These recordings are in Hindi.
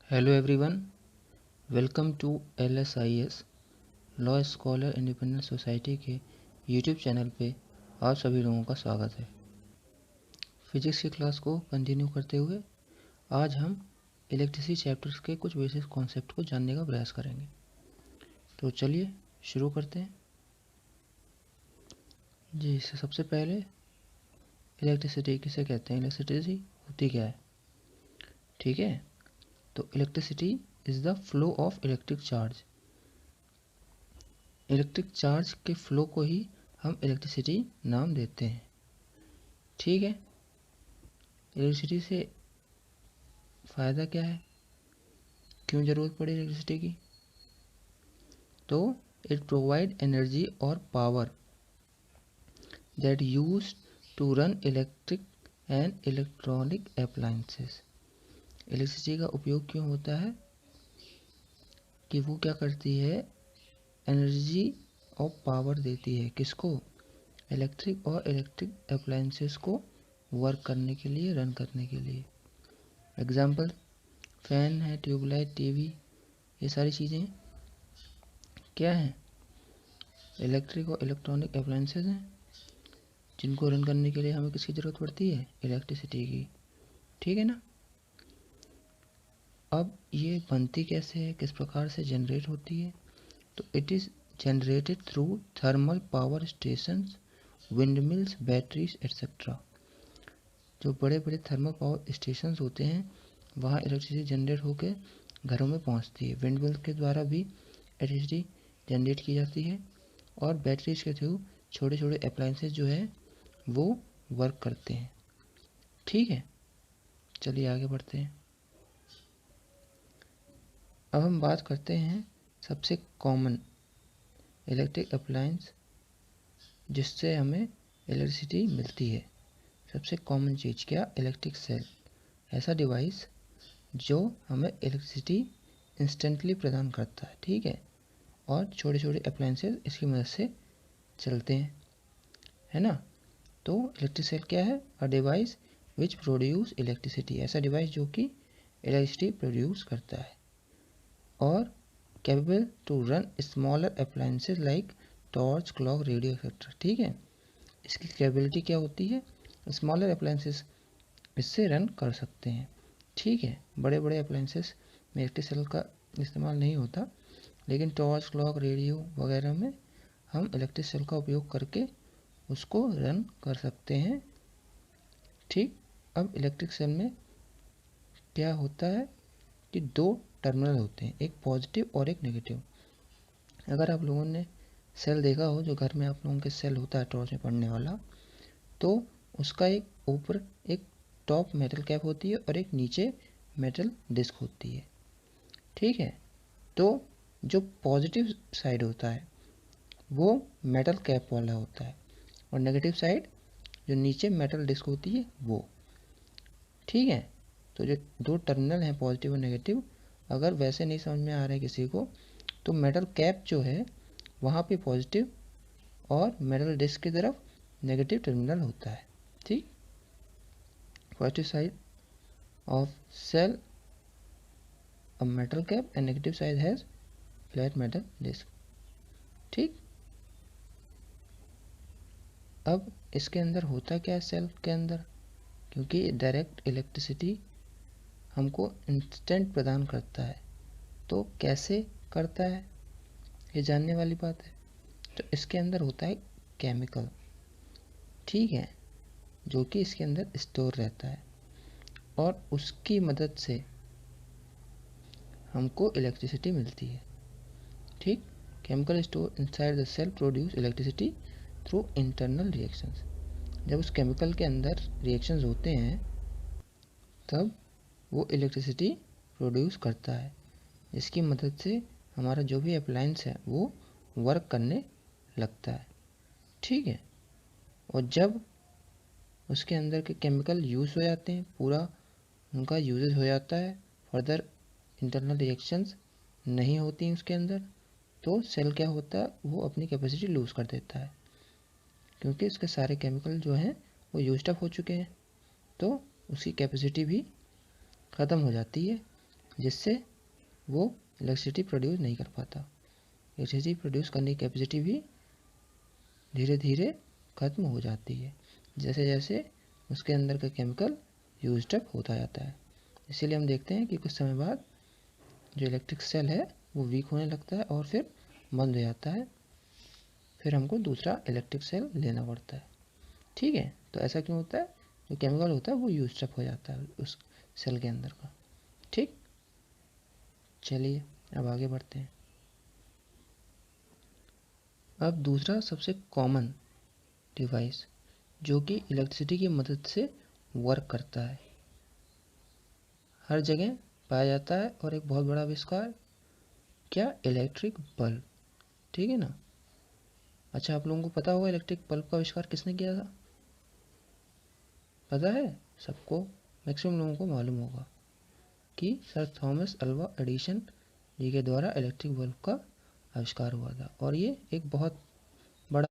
Hello everyone, welcome to LSIS law scholar independent society के यूट्यूब चैनल पे आप सभी लोगों का स्वागत है। फिजिक्स की क्लास को कंटिन्यू करते हुए आज हम इलेक्ट्रिसिटी चैप्टर्स के कुछ बेसिक कॉन्सेप्ट को जानने का प्रयास करेंगे। तो चलिए शुरू करते हैं। जी, सबसे पहले इलेक्ट्रिसिटी किसे कहते हैं, इलेक्ट्रिसिटी होती क्या है। ठीक है, तो electricity is the flow of electric charge. Electric charge के फ्लो को ही हम इलेक्ट्रिसिटी नाम देते हैं। ठीक है, इलेक्ट्रिसिटी से फ़ायदा क्या है, क्यों ज़रूरत पड़ी इलेक्ट्रिसिटी की। तो इट प्रोवाइड एनर्जी और power that use to run electric and electronic appliances. Electricity का उपयोग क्यों होता है कि वो क्या करती है, एनर्जी और पावर देती है किसको, इलेक्ट्रिक और इलेक्ट्रिक अप्लायंसेस को वर्क करने के लिए, रन करने के लिए। एग्जाम्पल फैन है, ट्यूबलाइट, टीवी, ये सारी चीज़ें क्या हैं, इलेक्ट्रिक और इलेक्ट्रॉनिक अप्लायंसेस हैं जिनको रन करने के लिए हमें किसकी ज़रूरत पड़ती है, इलेक्ट्रिसिटी की। ठीक है ना। अब ये बनती कैसे है, किस प्रकार से जनरेट होती है, तो it is generated through thermal power stations, windmills, batteries etcetera. जो बड़े बड़े थर्मल पावर स्टेशंस होते हैं वहाँ इलेक्ट्रिसिटी जनरेट होकर घरों में पहुँचती है। विंडमिल के द्वारा भी इलेक्ट्रिसिटी जनरेट की जाती है और बैटरीज के थ्रू छोटे छोटे अप्लायंसेस जो है वो वर्क करते हैं। ठीक है, चलिए आगे बढ़ते हैं। अब हम बात करते हैं सबसे कॉमन इलेक्ट्रिक अप्लायंस जिससे हमें इलेक्ट्रिसिटी मिलती है। सबसे कॉमन चीज़ क्या, इलेक्ट्रिक सेल, ऐसा डिवाइस जो हमें इलेक्ट्रिसिटी इंस्टेंटली प्रदान करता है। ठीक है, और छोटे छोटे अप्लायंसेस इसकी मदद से चलते हैं, है ना। तो इलेक्ट्रिक सेल क्या है, a device which produce electricity, ऐसा डिवाइस जो कि इलेक्ट्रिसिटी प्रोड्यूस करता है और capable to run smaller appliances like torch, clock, radio etcetera. ठीक है, इसकी कैपेबिलिटी क्या होती है, स्मॉलर अप्लायंसेस इससे रन कर सकते हैं। ठीक है, बड़े बड़े अप्लायंसेस में इलेक्ट्रिक सेल का इस्तेमाल नहीं होता, लेकिन टॉर्च, क्लॉक, रेडियो वगैरह में हम इलेक्ट्रिक सेल का उपयोग करके उसको रन कर सकते हैं। ठीक, अब इलेक्ट्रिक सेल में क्या होता है कि दो टर्मिनल होते हैं, एक पॉजिटिव और एक नेगेटिव। अगर आप लोगों ने सेल देखा हो, जो घर में आप लोगों के सेल होता है टॉर्च में पड़ने वाला, तो उसका एक ऊपर एक टॉप मेटल कैप होती है और एक नीचे मेटल डिस्क होती है। ठीक है, तो जो पॉजिटिव साइड होता है वो मेटल कैप वाला होता है और नेगेटिव साइड जो नीचे मेटल डिस्क होती है वो। ठीक है, तो जो दो टर्मिनल हैं पॉजिटिव और नेगेटिव, अगर वैसे नहीं समझ में आ रहा है किसी को, तो मेटल कैप जो है वहाँ पे पॉजिटिव और मेटल डिस्क की तरफ नेगेटिव टर्मिनल होता है। ठीक, positive side of cell a metal cap and negative side has flat metal disc. ठीक, अब इसके अंदर होता क्या है सेल के अंदर, क्योंकि डायरेक्ट इलेक्ट्रिसिटी हमको इंस्टेंट प्रदान करता है, तो कैसे करता है ये जानने वाली बात है। तो इसके अंदर होता है केमिकल, ठीक है, जो कि इसके अंदर स्टोर रहता है और उसकी मदद से हमको इलेक्ट्रिसिटी मिलती है। ठीक, chemical store inside the cell produce electricity through internal reactions. जब उस केमिकल के अंदर रिएक्शंस होते हैं तब वो इलेक्ट्रिसिटी प्रोड्यूस करता है। इसकी मदद से हमारा जो भी अप्लायंस है वो वर्क करने लगता है। ठीक है, और जब उसके अंदर के केमिकल यूज़ हो जाते हैं, पूरा उनका यूजेज हो जाता है, फर्दर इंटरनल रिएक्शंस नहीं होती उसके अंदर, तो सेल क्या होता है, वो अपनी कैपेसिटी लूज़ कर देता है, क्योंकि उसके सारे केमिकल जो हैं वो यूज्ड अप हो चुके हैं, तो उसकी कैपेसिटी भी ख़त्म हो जाती है। जिससे वो इलेक्ट्रिसिटी प्रोड्यूस नहीं कर पाता। इलेक्ट्रिसिटी प्रोड्यूस करने की कैपेसिटी भी धीरे धीरे ख़त्म हो जाती है जैसे जैसे उसके अंदर का केमिकल यूज्ड अप होता जाता है। इसीलिए हम देखते हैं कि कुछ समय बाद जो इलेक्ट्रिक सेल है वो वीक होने लगता है और फिर बंद हो जाता है, फिर हमको दूसरा इलेक्ट्रिक सेल लेना पड़ता है। ठीक है, तो ऐसा क्यों होता है? जो केमिकल होता है वो यूज्ड अप हो जाता है उस सेल के अंदर का। ठीक, चलिए अब आगे बढ़ते हैं। अब दूसरा सबसे कॉमन डिवाइस जो कि इलेक्ट्रिसिटी की मदद से वर्क करता है, हर जगह पाया जाता है और एक बहुत बड़ा आविष्कार, क्या? Electric bulb. ठीक है ना। अच्छा, आप लोगों को पता होगा इलेक्ट्रिक बल्ब का आविष्कार किसने किया था? पता है सबको? मैक्सिमम लोगों को मालूम होगा कि सर थॉमस अल्वा एडिसन जी के द्वारा इलेक्ट्रिक बल्ब का आविष्कार हुआ था और ये एक बहुत बड़ा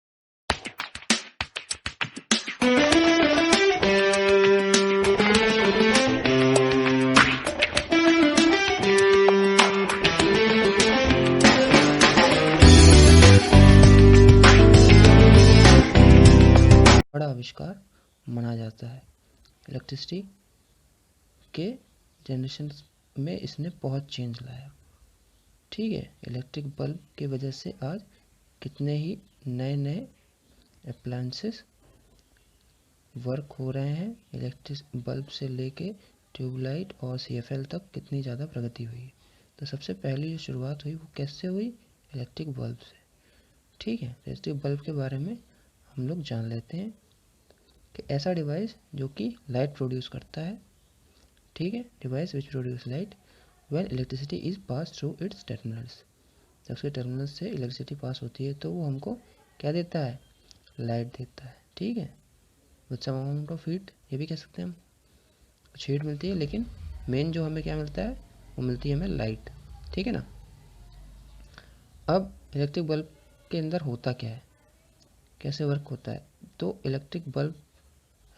आविष्कार माना जाता है। इलेक्ट्रिसिटी के जनरेशन में इसने बहुत चेंज लाया। ठीक है, इलेक्ट्रिक बल्ब की वजह से आज कितने ही नए नए अप्लायंसेस वर्क हो रहे हैं। इलेक्ट्रिक बल्ब से लेके ट्यूबलाइट और CFL तक कितनी ज़्यादा प्रगति हुई है। तो सबसे पहली जो शुरुआत हुई वो कैसे हुई? इलेक्ट्रिक बल्ब से। ठीक है, इलेक्ट्रिक बल्ब के बारे में हम लोग जान लेते हैं कि ऐसा डिवाइस जो कि लाइट प्रोड्यूस करता है। ठीक है, device which produce light when electricity is pass through it's terminals. जब उसके टर्मिनल्स से इलेक्ट्रिसिटी पास होती है तो वो हमको क्या देता है? लाइट देता है। ठीक है, with some amount of heat, ये भी कह सकते हैं हम, कुछ हीट मिलती है, लेकिन मेन जो हमें क्या मिलता है वो मिलती है हमें लाइट। ठीक है ना। अब इलेक्ट्रिक बल्ब के अंदर होता क्या है, कैसे वर्क होता है? तो electric bulb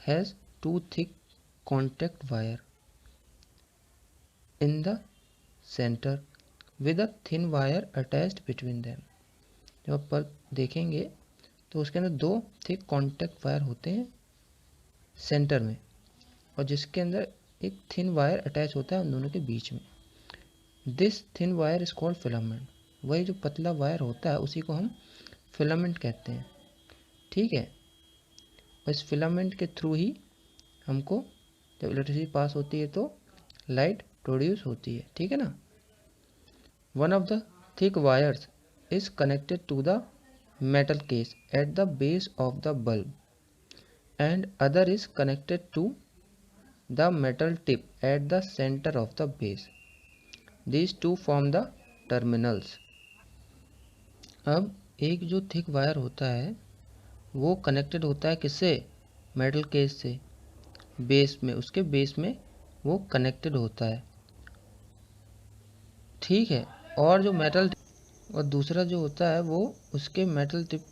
has two thick contact wire in the center with a thin wire attached between them। जब आप बल्ब देखेंगे तो उसके अंदर दो थिक कॉन्टैक्ट वायर होते हैं सेंटर में, और जिसके अंदर एक थिन वायर अटैच होता है उन दोनों के बीच में। This thin wire is called filament. वही जो पतला वायर होता है उसी को हम फिलामेंट कहते हैं। ठीक है, और इस फिलामेंट के थ्रू ही हमको जब इलेक्ट्रिसिटी पास होती है तो लाइट प्रोड्यूस होती है। ठीक है ना। One of the thick wires is connected to the metal case at the base of the bulb and other is connected to the metal tip at the centre of the base. These two form the terminals. अब एक जो थिक वायर होता है वो कनेक्टेड होता है किससे? मेटल केस से, बेस में, उसके बेस में वो कनेक्टेड होता है। ठीक है, और जो मेटल और दूसरा जो होता है वो उसके मेटल टिप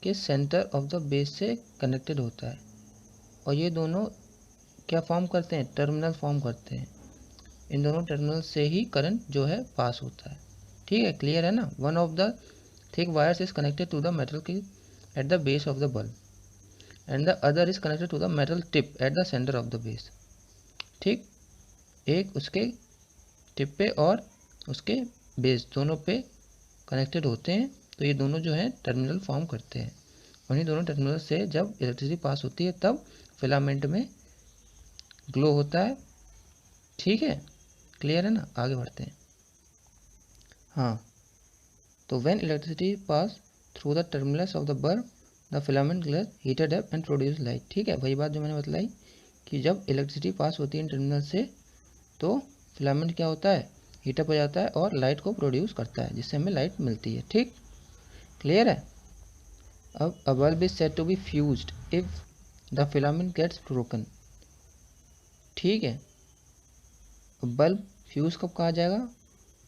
के सेंटर ऑफ द बेस से कनेक्टेड होता है, और ये दोनों क्या फॉर्म करते हैं? टर्मिनल फॉर्म करते हैं। इन दोनों टर्मिनल से ही करंट जो है पास होता है। ठीक है, क्लियर है ना। One of the thick wires is connected to the metal key at the base of the bulb and the other is connected to the metal tip at the centre of the base. ठीक, एक उसके टिप पे और उसके बेस दोनों पे कनेक्टेड होते हैं, तो ये दोनों जो है टर्मिनल फॉर्म करते हैं। उन्हीं दोनों टर्मिनल से जब इलेक्ट्रिसिटी पास होती है तब फिलामेंट में ग्लो होता है। ठीक है, क्लियर है ना। आगे बढ़ते हैं। हाँ, तो when electricity pass through the terminals of the bulb the filament glace heated up and produce light. ठीक है, वही बात जो मैंने बतलाई कि जब इलेक्ट्रिसिटी पास होती है इन टर्मिनल से तो फिलामेंट क्या होता है? हीटअप हो जाता है और लाइट को प्रोड्यूस करता है, जिससे हमें लाइट मिलती है। ठीक, क्लियर है। अब a bulb is said to be fused if the filament gets broken. ठीक है, बल्ब फ्यूज कब कहा जाएगा?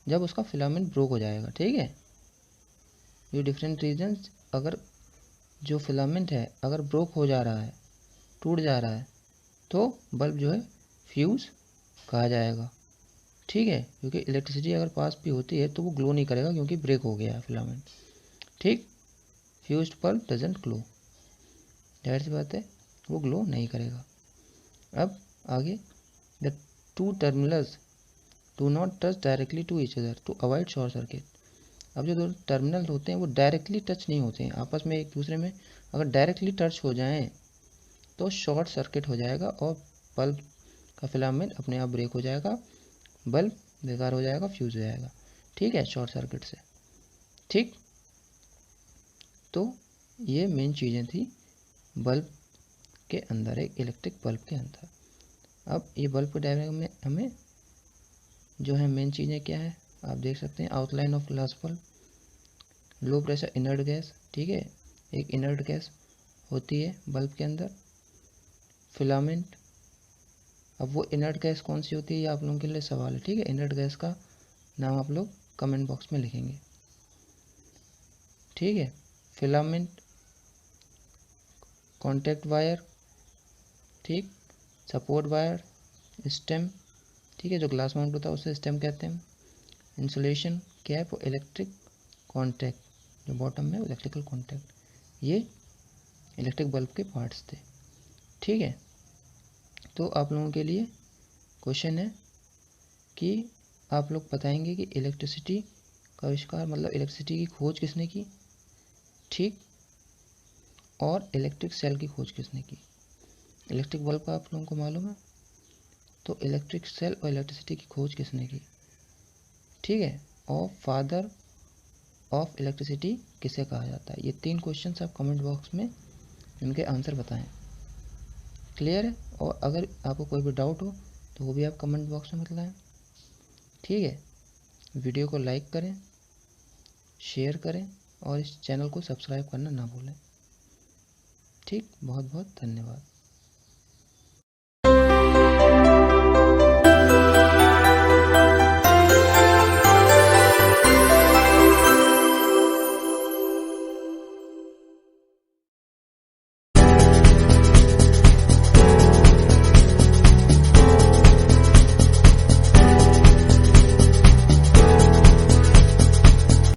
जब उसका फिलामेंट ब्रोक हो जाएगा। ठीक है, ये डिफरेंट रीजन्स, अगर जो फिलामेंट है अगर ब्रोक हो जा रहा है, टूट जा रहा है, तो बल्ब जो है फ्यूज कहा जाएगा। ठीक है, क्योंकि इलेक्ट्रिसिटी अगर पास भी होती है तो वो ग्लो नहीं करेगा क्योंकि ब्रेक हो गया है फिलामेंट। ठीक, फ्यूज्ड बल्ब डजंट ग्लो, जाहिर सी बात है वो ग्लो नहीं करेगा। अब आगे, the two terminals do not touch directly to each other to avoid short circuit. अब जो दो टर्मिनल होते हैं वो डायरेक्टली टच नहीं होते हैं आपस में एक दूसरे में, अगर डायरेक्टली टच हो जाएं तो शॉर्ट सर्किट हो जाएगा और बल्ब का फिलामेंट अपने आप ब्रेक हो जाएगा, बल्ब बेकार हो जाएगा, फ्यूज हो जाएगा। ठीक है, शॉर्ट सर्किट से। ठीक, तो ये मेन चीज़ें थी बल्ब के अंदर, एक इलेक्ट्रिक बल्ब के अंदर। अब ये बल्ब के डायग्राम में हमें जो है मेन चीज़ें क्या है आप देख सकते हैं। Outline of glass bulb, low pressure inert gas, ठीक है, एक इनर्ट गैस होती है बल्ब के अंदर, फिलामेंट। अब वो इनर्ट गैस कौन सी होती है ये आप लोगों के लिए सवाल है। ठीक है, इनर्ट गैस का नाम आप लोग कमेंट बॉक्स में लिखेंगे। ठीक है, फिलामेंट, कॉन्टैक्ट वायर, ठीक, सपोर्ट वायर, स्टेम, ठीक है, जो ग्लास माउंट होता है उसे स्टेम कहते हैं। इंसुलेशन कैप और इलेक्ट्रिक कॉन्टैक्ट, जो बॉटम में इलेक्ट्रिकल कॉन्टैक्ट, ये इलेक्ट्रिक बल्ब के पार्ट्स थे। ठीक है, तो आप लोगों के लिए क्वेश्चन है कि आप लोग बताएंगे कि इलेक्ट्रिसिटी का आविष्कार मतलब इलेक्ट्रिसिटी की खोज किसने की, ठीक, और इलेक्ट्रिक सेल की खोज किसने की। इलेक्ट्रिक बल्ब का आप लोगों को मालूम है, तो इलेक्ट्रिक सेल और इलेक्ट्रिसिटी की खोज किसने की। ठीक है, और फादर ऑफ इलेक्ट्रिसिटी किसे कहा जाता है। ये 3 क्वेश्चंस आप कमेंट बॉक्स में इनके आंसर बताएं। क्लियर है, और अगर आपको कोई भी डाउट हो तो वो भी आप कमेंट बॉक्स में बताएं। ठीक है, वीडियो को लाइक करें, शेयर करें और इस चैनल को सब्सक्राइब करना ना भूलें। ठीक, बहुत बहुत धन्यवाद।